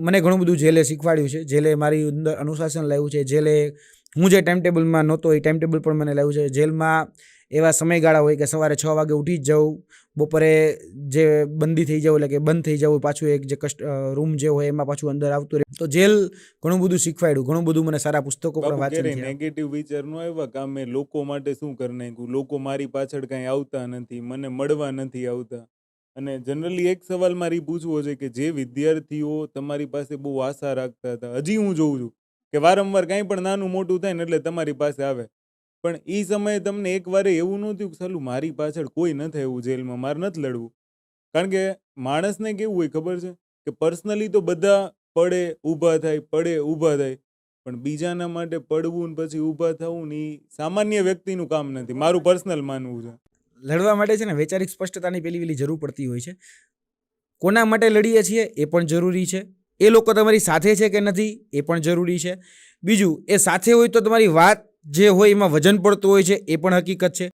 મને ઘણું બધું જેલે શીખવાડ્યું છે. જેલે મારી અંદર અનુશાસન લાવ્યું છે. જેલે હું જે ટાઈમ ટેબલમાં નહોતો એ ટાઈમ ટેબલ પણ મને લાવ્યું છે. જેલમાં એવા સમયગાળા હોય કે સવારે 6 વાગે ઉઠી જ જાઉં, બપોરે જે બંદી થઈ જાવ એટલે કે બંધ થઈ જવું, પાછું એક જે રૂમ જે હોય એમાં પાછું અંદર આવતું રહે. તો જેલ ઘણું બધું શીખવાડ્યું, ઘણું બધું મને સારા પુસ્તકો પણ વાંચન થયા. નેગેટિવ વિચાર નો આવ્યા કે મેં લોકો માટે શું કરી નાખ્યું, લોકો મારી પાછળ કાંઈ આવતા નથી, મને મળવા નથી આવતા. અને જનરલી એક સવાલ મારી પૂછવો છે કે જે વિદ્યાર્થીઓ તમારી પાસે બહુ આશા રાખતા હતા, હજી હું જોઉં છું કે વારંવાર કાંઈ પણ નાનું મોટું થાય ને એટલે તમારી પાસે આવે, પણ એ સમયે તમને એક વાર એવું ન થયું કે સાલું મારી પાછળ કોઈ ન થાય એવું જેલમાં, મારે નથી લડવું? કારણ કે માણસને કેવું હોય ખબર છે કે પર્સનલી તો બધા પડે ઊભા થાય, પડે ઊભા થાય, પણ બીજાના માટે પડવું ને પછી ઊભા થવું ને એ સામાન્ય વ્યક્તિનું કામ નથી, મારું પર્સનલ માનવું છે. લડવા માટે છે ને વૈચારિક સ્પષ્ટતાની પેલી જરૂર પડતી હોય છે. કોના માટે લડીએ છીએ એ પણ જરૂરી છે. એ લોકો તમારી સાથે છે કે નથી એ પણ જરૂરી છે. બીજું, એ સાથે હોય તો તમારી વાત જે હોય એમાં વજન પડતું હોય છે એ પણ હકીકત છે.